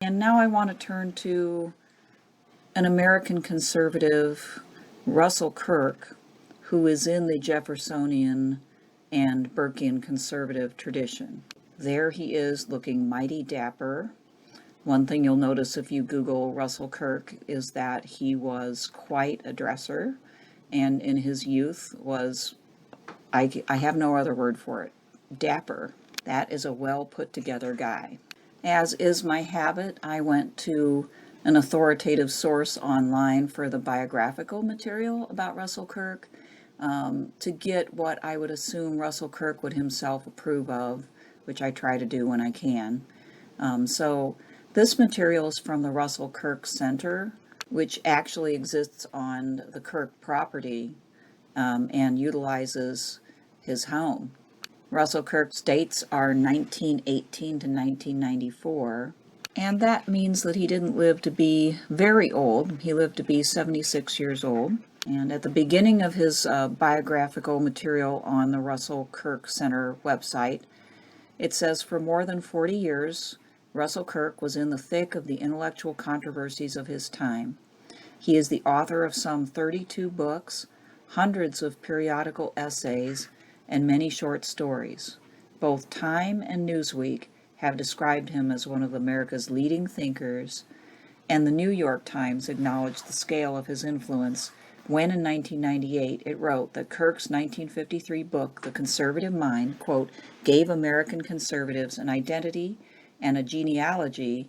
And now I want to turn to an American conservative, Russell Kirk, who is in the Jeffersonian and Burkean conservative tradition. There he is, looking mighty dapper. One thing you'll notice if you Google Russell Kirk is that he was quite a dresser, and in his youth was, I have no other word for it, dapper. That is a well put together guy. As is my habit, I went to an authoritative source online for the biographical material about Russell Kirk to get what I would assume Russell Kirk would himself approve of, which I try to do when I can. So this material is from the Russell Kirk Center, which actually exists on the Kirk property and utilizes his home. Russell Kirk's dates are 1918 to 1994, and that means that he didn't live to be very old. He lived to be 76 years old. And at the beginning of his biographical material on the Russell Kirk Center website, it says, for more than 40 years, Russell Kirk was in the thick of the intellectual controversies of his time. He is the author of some 32 books, hundreds of periodical essays, and many short stories. Both Time and Newsweek have described him as one of America's leading thinkers, and the New York Times acknowledged the scale of his influence when in 1998 it wrote that Kirk's 1953 book, The Conservative Mind, quote, gave American conservatives an identity and a genealogy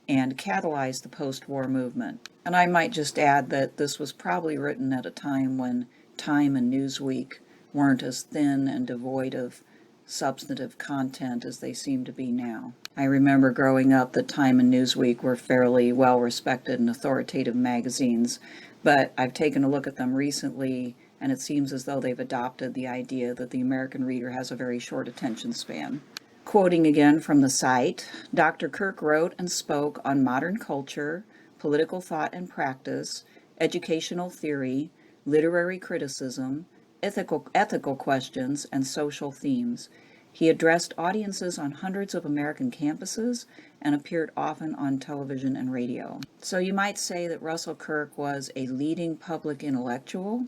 and catalyzed the post-war movement. And I might just add that this was probably written at a time when Time and Newsweek weren't as thin and devoid of substantive content as they seem to be now. I remember growing up that Time and Newsweek were fairly well-respected and authoritative magazines, but I've taken a look at them recently, and it seems as though they've adopted the idea that the American reader has a very short attention span. Quoting again from the site, Dr. Kirk wrote and spoke on modern culture, political thought and practice, educational theory, literary criticism, ethical questions, and social themes. He addressed audiences on hundreds of American campuses and appeared often on television and radio. So you might say that Russell Kirk was a leading public intellectual,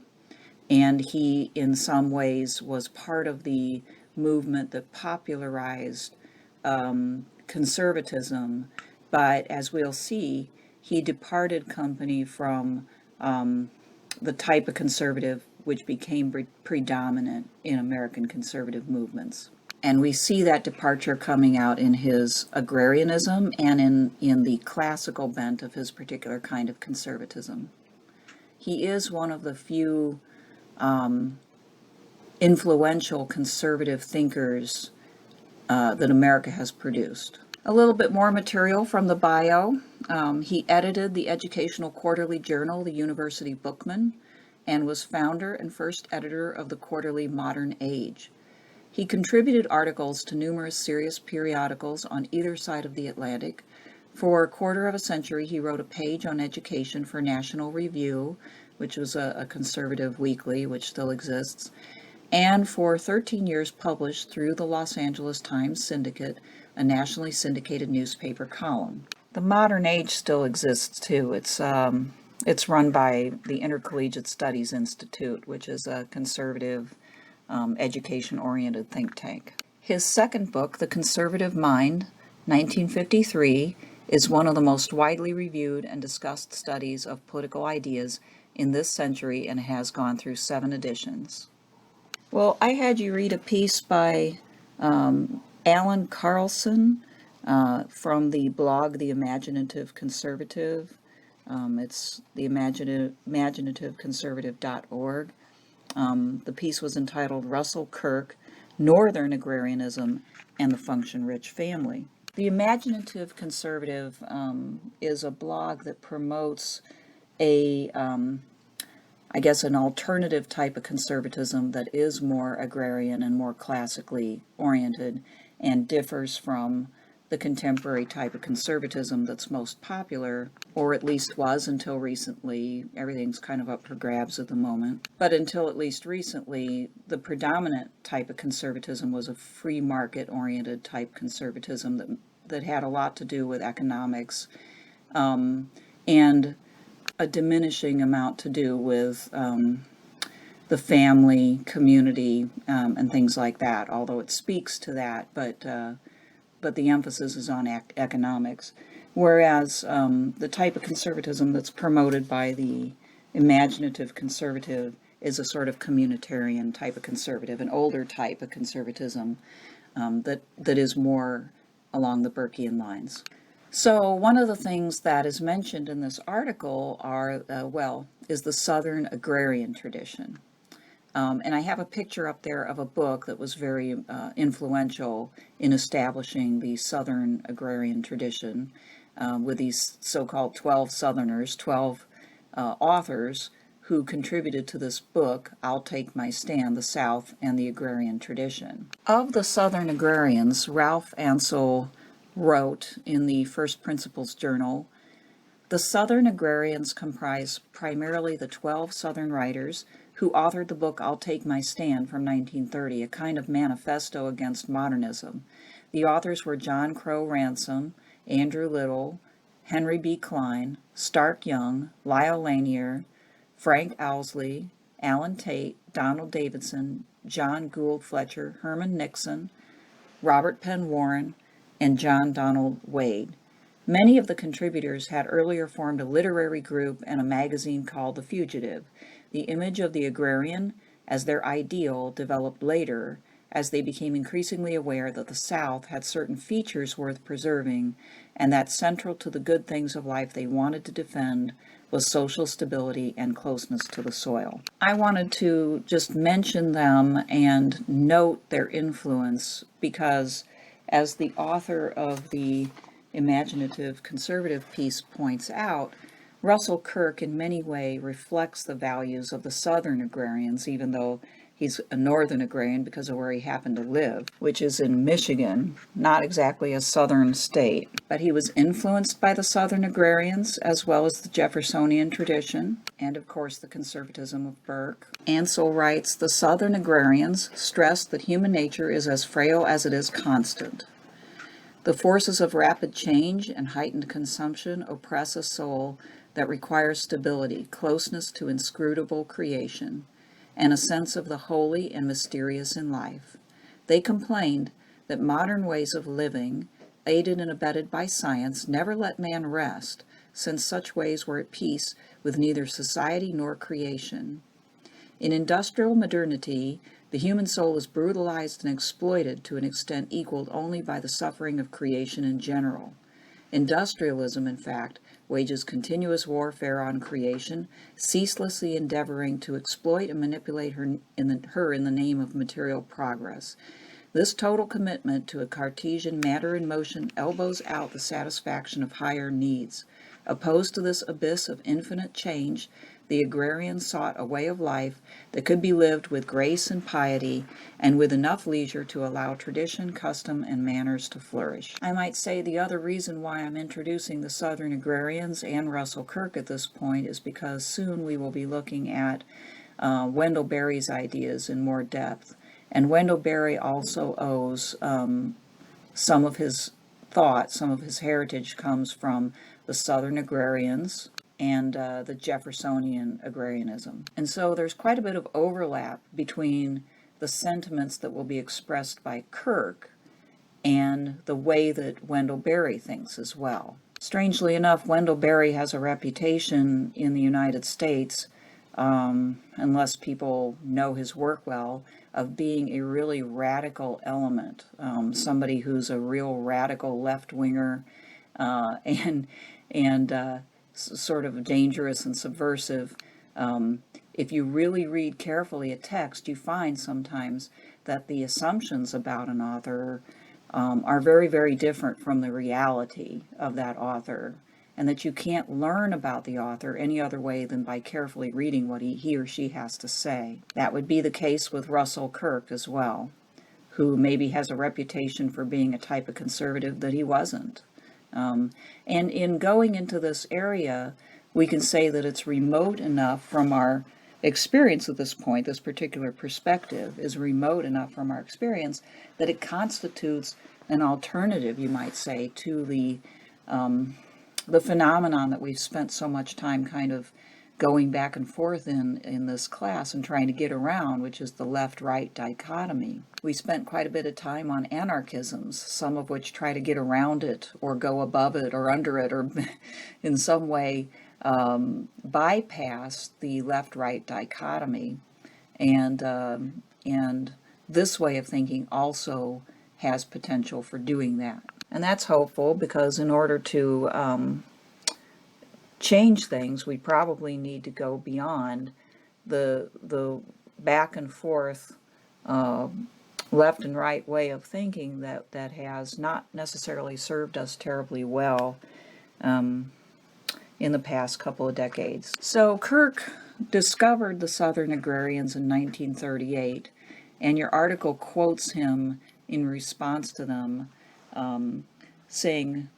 and he, in some ways, was part of the movement that popularized conservatism, but as we'll see, he departed company from the type of conservative which became predominant in American conservative movements. And we see that departure coming out in his agrarianism and in the classical bent of his particular kind of conservatism. He is one of the few influential conservative thinkers that America has produced. A little bit more material from the bio. He edited the educational quarterly journal, the University Bookman, and was founder and first editor of the quarterly Modern Age. He contributed articles to numerous serious periodicals on either side of the Atlantic. For a quarter of a century, he wrote a page on education for National Review, which was a conservative weekly, which still exists, and for 13 years published through the Los Angeles Times Syndicate, a nationally syndicated newspaper column. The Modern Age still exists too. It's run by the Intercollegiate Studies Institute, which is a conservative, education-oriented think tank. His second book, The Conservative Mind, 1953, is one of the most widely reviewed and discussed studies of political ideas in this century and has gone through 7 editions. Well, I had you read a piece by Allan Carlson from the blog The Imaginative Conservative. It's the imaginativeconservative.org. The piece was entitled Russell Kirk, Northern Agrarianism and the Function-Rich Family. The Imaginative Conservative is a blog that promotes an alternative type of conservatism that is more agrarian and more classically oriented and differs from the contemporary type of conservatism that's most popular, or at least was until recently. Everything's kind of up for grabs at the moment. But until at least recently, the predominant type of conservatism was a free market-oriented type conservatism that that had a lot to do with economics, and a diminishing amount to do with the family, community, and things like that, although it speaks to that, but the emphasis is on economics. Whereas the type of conservatism that's promoted by the Imaginative Conservative is a sort of communitarian type of conservative, an older type of conservatism that is more along the Burkean lines. So one of the things that is mentioned in this article is the Southern Agrarian tradition. And I have a picture up there of a book that was very influential in establishing the Southern Agrarian tradition with these so-called 12 Southerners, 12 authors who contributed to this book, I'll Take My Stand, the South and the Agrarian Tradition. Of the Southern Agrarians, Ralph Ansel wrote in the First Principles Journal, "The Southern Agrarians comprise primarily the 12 Southern writers who authored the book I'll Take My Stand from 1930, a kind of manifesto against modernism. The authors were John Crow Ransom, Andrew Little, Henry B. Klein, Stark Young, Lyle Lanier, Frank Owsley, Alan Tate, Donald Davidson, John Gould Fletcher, Herman Nixon, Robert Penn Warren, and John Donald Wade. Many of the contributors had earlier formed a literary group and a magazine called The Fugitive. The image of the agrarian as their ideal developed later as they became increasingly aware that the South had certain features worth preserving and that central to the good things of life they wanted to defend was social stability and closeness to the soil." I wanted to just mention them and note their influence because, as the author of the Imaginative Conservative piece points out, Russell Kirk in many ways reflects the values of the Southern Agrarians, even though he's a Northern Agrarian because of where he happened to live, which is in Michigan, not exactly a Southern state. But he was influenced by the Southern Agrarians as well as the Jeffersonian tradition, and of course the conservatism of Burke. Ansel writes, "The Southern Agrarians stressed that human nature is as frail as it is constant. The forces of rapid change and heightened consumption oppress a soul that requires stability, closeness to inscrutable creation, and a sense of the holy and mysterious in life. They complained that modern ways of living, aided and abetted by science, never let man rest, since such ways were at peace with neither society nor creation. In industrial modernity, the human soul is brutalized and exploited to an extent equaled only by the suffering of creation in general. Industrialism, in fact, wages continuous warfare on creation, ceaselessly endeavoring to exploit and manipulate her in the name of material progress. This total commitment to a Cartesian matter in motion elbows out the satisfaction of higher needs. Opposed to this abyss of infinite change, the agrarian sought a way of life that could be lived with grace and piety and with enough leisure to allow tradition, custom, and manners to flourish." I might say the other reason why I'm introducing the Southern Agrarians and Russell Kirk at this point is because soon we will be looking at Wendell Berry's ideas in more depth. And Wendell Berry also owes some of his thought, some of his heritage comes from the Southern Agrarians and the Jeffersonian Agrarianism. And so there's quite a bit of overlap between the sentiments that will be expressed by Kirk and the way that Wendell Berry thinks as well. Strangely enough, Wendell Berry has a reputation in the United States, unless people know his work well, of being a really radical element, somebody who's a real radical left-winger and sort of dangerous and subversive. If you really read carefully a text, you find sometimes that the assumptions about an author are very, very different from the reality of that author, and that you can't learn about the author any other way than by carefully reading what he or she has to say. That would be the case with Russell Kirk as well, who maybe has a reputation for being a type of conservative that he wasn't. And in going into this area, we can say that it's remote enough from our experience at this point, this particular perspective, is remote enough from our experience that it constitutes an alternative, you might say, to the phenomenon that we've spent so much time kind of going back and forth in this class and trying to get around, which is the left-right dichotomy. We spent quite a bit of time on anarchisms, some of which try to get around it or go above it or under it or in some way bypass the left-right dichotomy. And this way of thinking also has potential for doing that. And that's hopeful, because in order to change things, we probably need to go beyond the back and forth left and right way of thinking that has not necessarily served us terribly well in the past couple of decades. So Kirk discovered the Southern Agrarians in 1938, and your article quotes him in response to them, saying,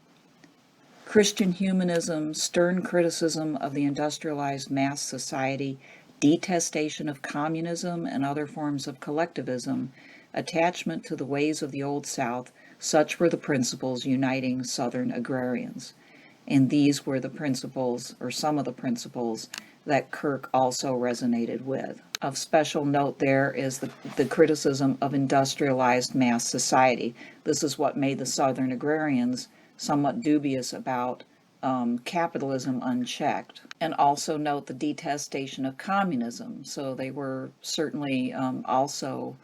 Christian humanism, stern criticism of the industrialized mass society, detestation of communism and other forms of collectivism, attachment to the ways of the Old South, such were the principles uniting Southern agrarians. And these were the principles, or some of the principles, that Kirk also resonated with. Of special note there is the criticism of industrialized mass society. This is what made the Southern Agrarians somewhat dubious about capitalism unchecked. And also note the detestation of communism. So they were certainly also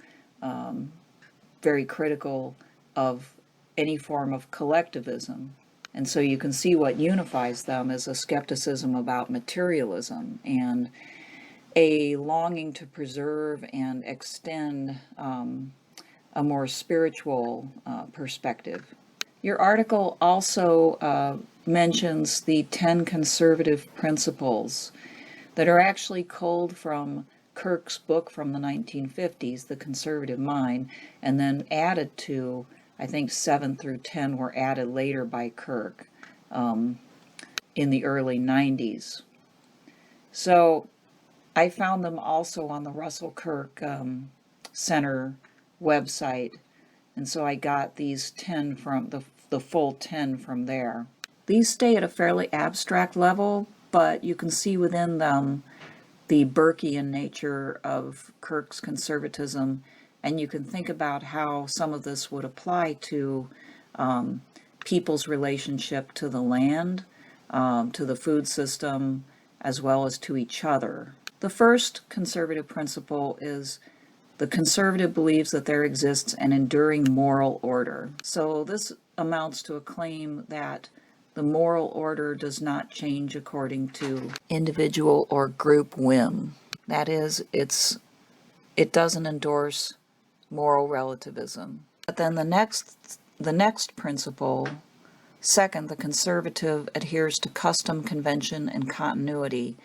very critical of any form of collectivism. And so you can see what unifies them is a skepticism about materialism and a longing to preserve and extend a more spiritual perspective. Your article also mentions the 10 conservative principles that are actually culled from Kirk's book from the 1950s, The Conservative Mind, and then added to, I think 7 through 10 were added later by Kirk in the early 90s. So I found them also on the Russell Kirk Center website, and so I got these 10 from the full 10 from there. These stay at a fairly abstract level, but you can see within them the Burkean nature of Kirk's conservatism, and you can think about how some of this would apply to people's relationship to the land, to the food system, as well as to each other. The first conservative principle is the conservative believes that there exists an enduring moral order. So this amounts to a claim that the moral order does not change according to individual or group whim. That is, it doesn't endorse moral relativism. But then the next principle, second, the conservative adheres to custom, convention, and continuity.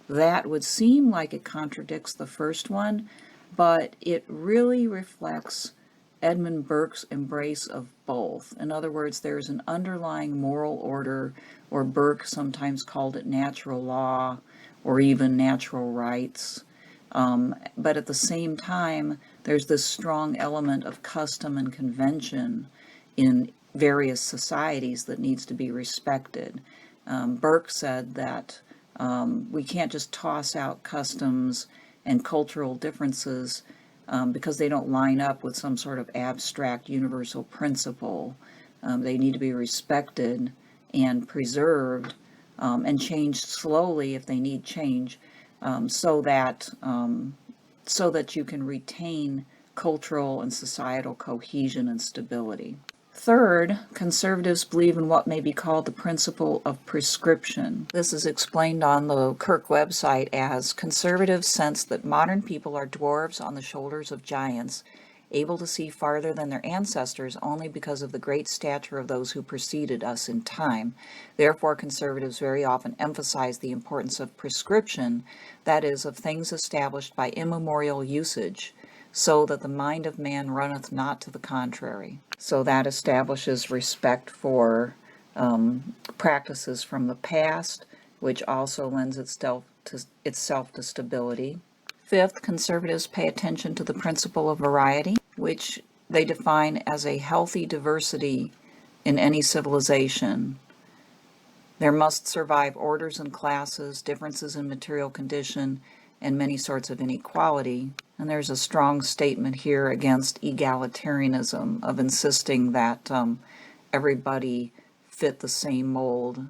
That would seem like it contradicts the first one, but it really reflects Edmund Burke's embrace of both. In other words, there's an underlying moral order, or Burke sometimes called it natural law, or even natural rights. But at the same time, there's this strong element of custom and convention in various societies that needs to be respected. Burke said that we can't just toss out customs and cultural differences because they don't line up with some sort of abstract universal principle. They need to be respected and preserved and changed slowly if they need change, so that you can retain cultural and societal cohesion and stability. Third, conservatives believe in what may be called the principle of prescription. This is explained on the Kirk website as conservatives sense that modern people are dwarves on the shoulders of giants, able to see farther than their ancestors only because of the great stature of those who preceded us in time. Therefore, conservatives very often emphasize the importance of prescription, that is, of things established by immemorial usage, so that the mind of man runneth not to the contrary. So that establishes respect for practices from the past, which also lends itself to stability. Fifth, conservatives pay attention to the principle of variety, which they define as a healthy diversity in any civilization. There must survive orders and classes, differences in material condition, and many sorts of inequality. And there's a strong statement here against egalitarianism, of insisting that everybody fit the same mold,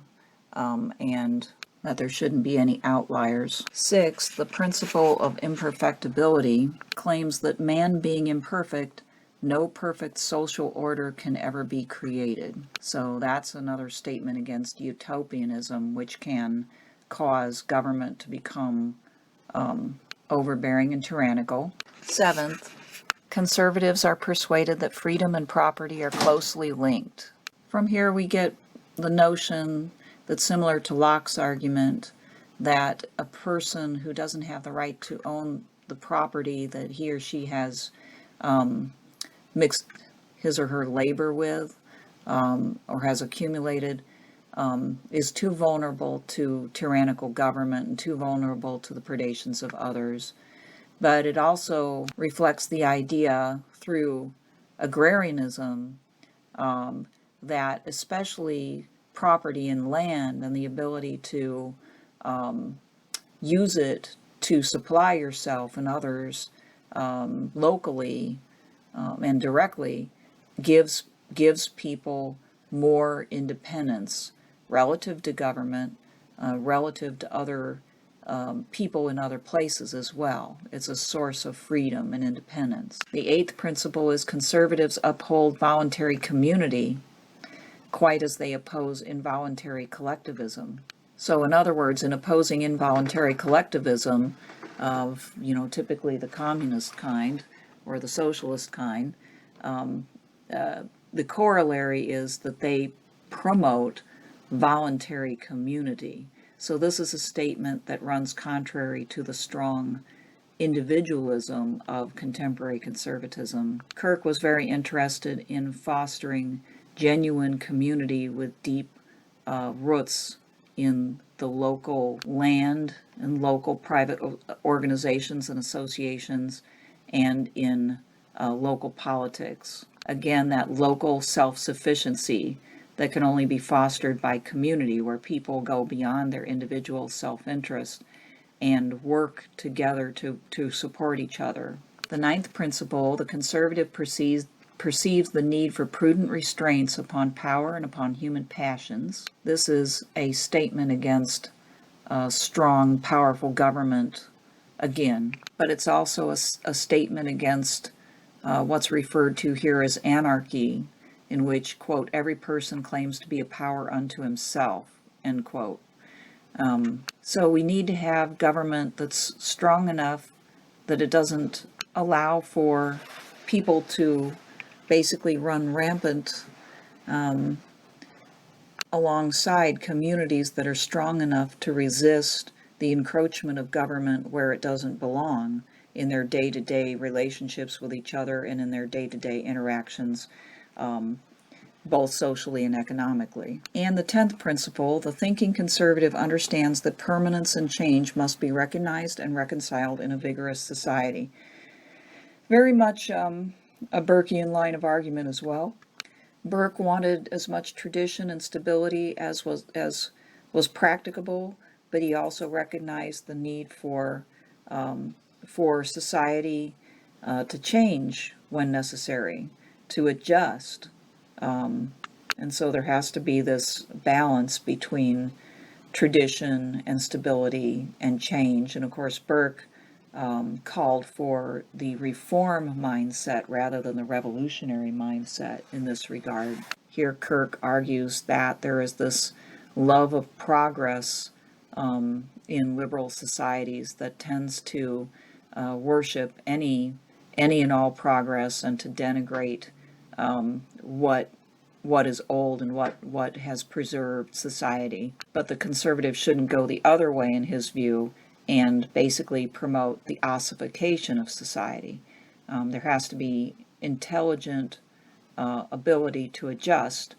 and that there shouldn't be any outliers. Sixth, the principle of imperfectibility claims that man being imperfect, no perfect social order can ever be created. So that's another statement against utopianism, which can cause government to become overbearing and tyrannical. Seventh, conservatives are persuaded that freedom and property are closely linked. From here we get the notion that, similar to Locke's argument, that a person who doesn't have the right to own the property that he or she has mixed his or her labor with, or has accumulated, is too vulnerable to tyrannical government and too vulnerable to the predations of others. But it also reflects the idea through agrarianism that especially property and land and the ability to use it to supply yourself and others locally and directly gives people more independence relative to government, relative to other people in other places as well. It's a source of freedom and independence. The eighth principle is conservatives uphold voluntary community quite as they oppose involuntary collectivism. So in other words, in opposing involuntary collectivism of, typically the communist kind or the socialist kind, the corollary is that they promote voluntary community. So this is a statement that runs contrary to the strong individualism of contemporary conservatism. Kirk was very interested in fostering genuine community with deep roots in the local land and local private organizations and associations and in local politics. Again, that local self-sufficiency that can only be fostered by community, where people go beyond their individual self-interest and work together to support each other. The ninth principle, the conservative perceives the need for prudent restraints upon power and upon human passions. This is a statement against strong, powerful government, again, but it's also a statement against what's referred to here as anarchy, in which, quote, every person claims to be a power unto himself, end quote. So we need to have government that's strong enough that it doesn't allow for people to basically run rampant alongside communities that are strong enough to resist the encroachment of government where it doesn't belong in their day-to-day relationships with each other and in their day-to-day interactions, both socially and economically. And the 10th principle, the thinking conservative understands that permanence and change must be recognized and reconciled in a vigorous society. Very much a Burkean line of argument as well. Burke wanted as much tradition and stability as was practicable, but he also recognized the need for society to change when necessary, to adjust. And so there has to be this balance between tradition and stability and change. And of course, Burke called for the reform mindset rather than the revolutionary mindset in this regard. Here, Kirk argues that there is this love of progress in liberal societies that tends to worship any and all progress and to denigrate what is old and what has preserved society. But the conservative shouldn't go the other way, in his view, and basically promote the ossification of society. There has to be intelligent ability to adjust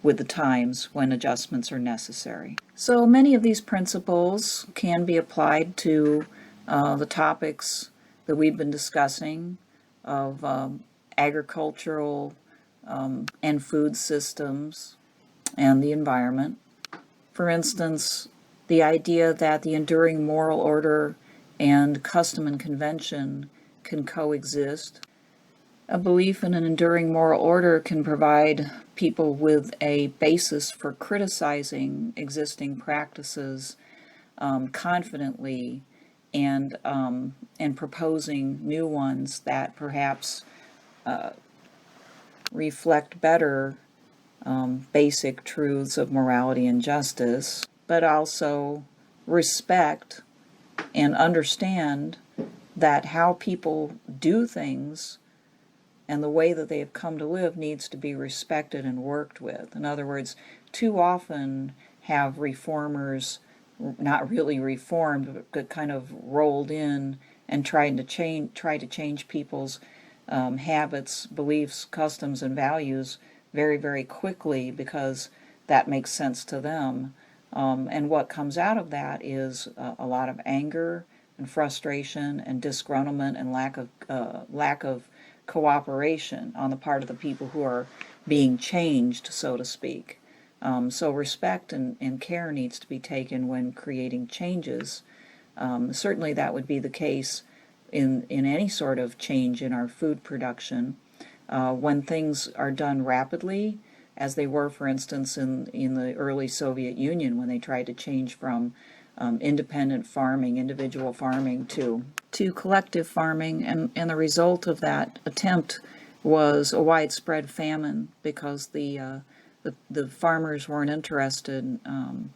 with the times when adjustments are necessary. So many of these principles can be applied to the topics that we've been discussing of agricultural and food systems and the environment. For instance, the idea that the enduring moral order and custom and convention can coexist. A belief in an enduring moral order can provide people with a basis for criticizing existing practices confidently and proposing new ones that perhaps reflect better basic truths of morality and justice, but also respect and understand that how people do things and the way that they have come to live needs to be respected and worked with. In other words, too often have reformers not really reformed, but kind of rolled in and try to change people's habits, beliefs, customs, and values very, very quickly because that makes sense to them. And what comes out of that is a lot of anger and frustration and disgruntlement and lack of cooperation on the part of the people who are being changed, so to speak. So respect and care needs to be taken when creating changes. Certainly that would be the case in any sort of change in our food production. When things are done rapidly, as they were, for instance, in the early Soviet Union when they tried to change from independent farming, individual farming to collective farming, and the result of that attempt was a widespread famine because the farmers weren't interested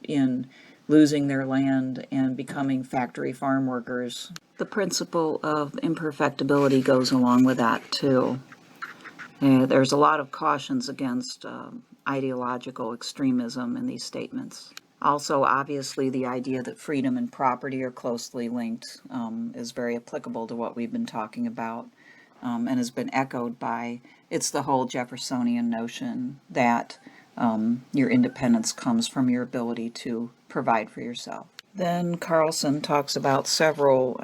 in losing their land and becoming factory farm workers. The principle of imperfectibility goes along with that too. There's a lot of cautions against ideological extremism in these statements. Also, obviously, the idea that freedom and property are closely linked is very applicable to what we've been talking about and has been echoed by, it's the whole Jeffersonian notion that your independence comes from your ability to provide for yourself. Then Carlson talks about several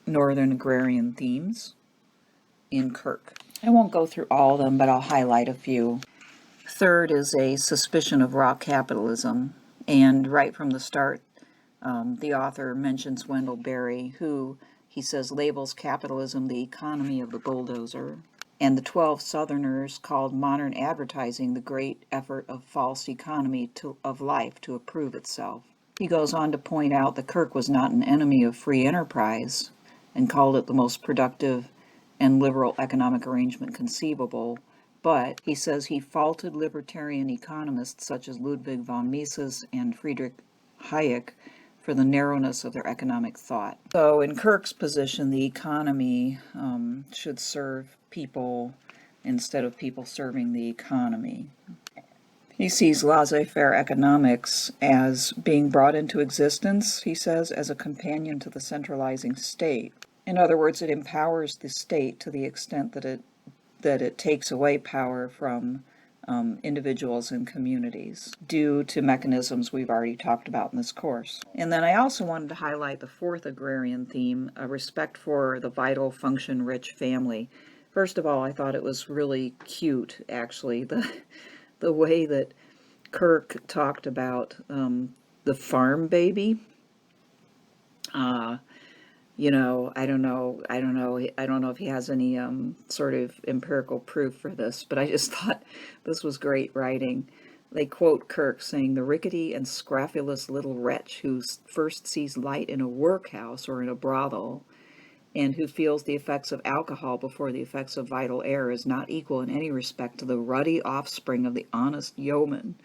Northern Agrarian themes in Kirk. I won't go through all of them, but I'll highlight a few. Third is a suspicion of raw capitalism, and right from the start, the author mentions Wendell Berry, who, he says, labels capitalism the economy of the bulldozer, and the 12 Southerners called modern advertising the great effort of false economy of life to approve itself. He goes on to point out that Kirk was not an enemy of free enterprise, and called it the most productive and liberal economic arrangement conceivable, but he says he faulted libertarian economists such as Ludwig von Mises and Friedrich Hayek for the narrowness of their economic thought. So in Kirk's position, the economy should serve people instead of people serving the economy. He sees laissez-faire economics as being brought into existence, he says, as a companion to the centralizing state. In other words, it empowers the state to the extent that it takes away power from individuals and communities due to mechanisms we've already talked about in this course. And then I also wanted to highlight the fourth agrarian theme, a respect for the vital, function-rich family. First of all, I thought it was really cute, actually, the way that Kirk talked about the farm baby. I don't know if he has any sort of empirical proof for this, but I just thought this was great writing. They quote Kirk saying, "The rickety and scrofulous little wretch who first sees light in a workhouse or in a brothel, and who feels the effects of alcohol before the effects of vital air, is not equal in any respect to the ruddy offspring of the honest yeoman.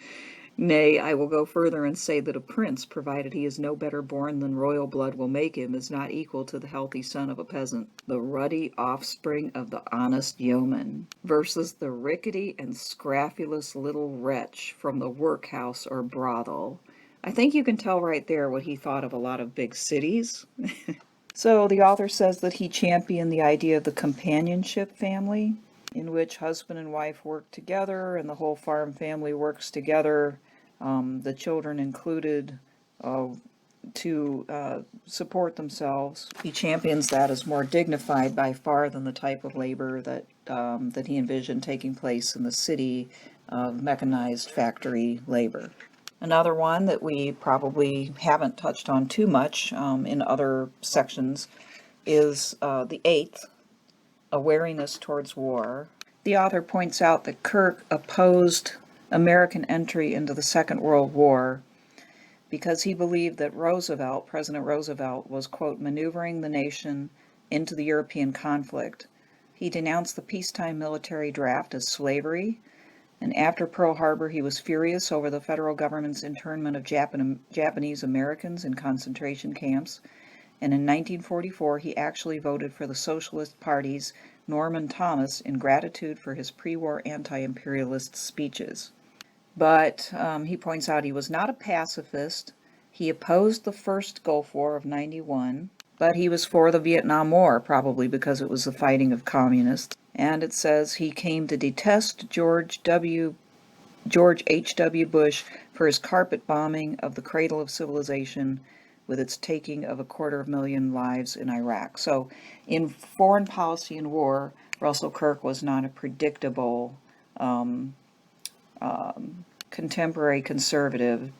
Nay, I will go further and say that a prince, provided he is no better born than royal blood will make him, is not equal to the healthy son of a peasant. The ruddy offspring of the honest yeoman versus the rickety and scrofulous little wretch from the workhouse or brothel." I think you can tell right there what he thought of a lot of big cities. So the author says that he championed the idea of the companionship family, in which husband and wife work together and the whole farm family works together, the children included, to support themselves. He champions that as more dignified by far than the type of labor that he envisioned taking place in the city of mechanized factory labor. Another one that we probably haven't touched on too much in other sections is the eighth, a wariness towards war. The author points out that Kirk opposed American entry into the Second World War because he believed that President Roosevelt, was, quote, maneuvering the nation into the European conflict. He denounced the peacetime military draft as slavery, and after Pearl Harbor he was furious over the federal government's internment of Japanese Americans in concentration camps, and in 1944 he actually voted for the Socialist Party's Norman Thomas in gratitude for his pre-war anti-imperialist speeches. But he points out he was not a pacifist. He opposed the first Gulf War of '91, but he was for the Vietnam War, probably because it was the fighting of communists. And it says he came to detest George H.W. Bush for his carpet bombing of the cradle of civilization with its taking of 250,000 lives in Iraq. So in foreign policy and war, Russell Kirk was not a predictable contemporary conservative,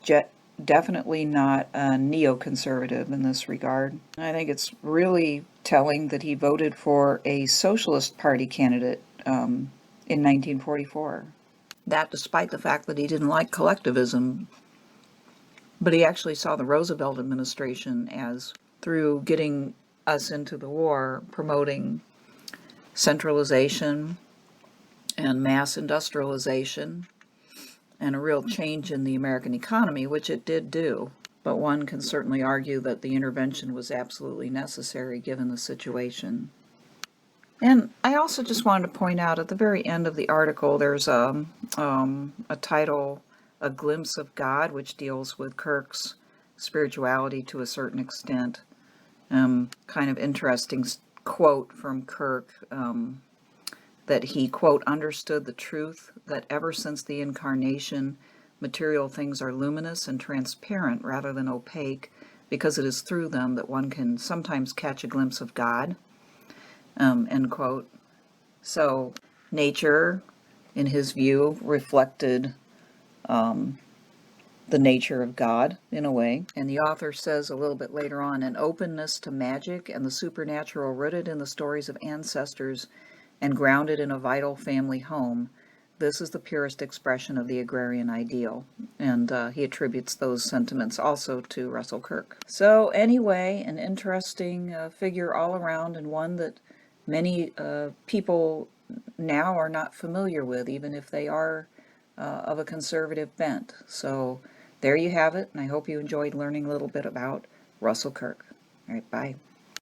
definitely not a neoconservative in this regard. I think it's really telling that he voted for a Socialist Party candidate in 1944. That despite the fact that he didn't like collectivism, but he actually saw the Roosevelt administration as, through getting us into the war, promoting centralization and mass industrialization and a real change in the American economy, which it did do. But one can certainly argue that the intervention was absolutely necessary given the situation. And I also just wanted to point out at the very end of the article, there's a title, A Glimpse of God, which deals with Kirk's spirituality to a certain extent. Kind of interesting quote from Kirk, that he, quote, understood the truth that ever since the incarnation, material things are luminous and transparent rather than opaque, because it is through them that one can sometimes catch a glimpse of God, end quote. So nature, in his view, reflected the nature of God, in a way. And the author says a little bit later on, an openness to magic and the supernatural rooted in the stories of ancestors and grounded in a vital family home. This is the purest expression of the agrarian ideal. And he attributes those sentiments also to Russell Kirk. So anyway, an interesting figure all around, and one that many people now are not familiar with, even if they are of a conservative bent. So there you have it, and I hope you enjoyed learning a little bit about Russell Kirk. All right, bye.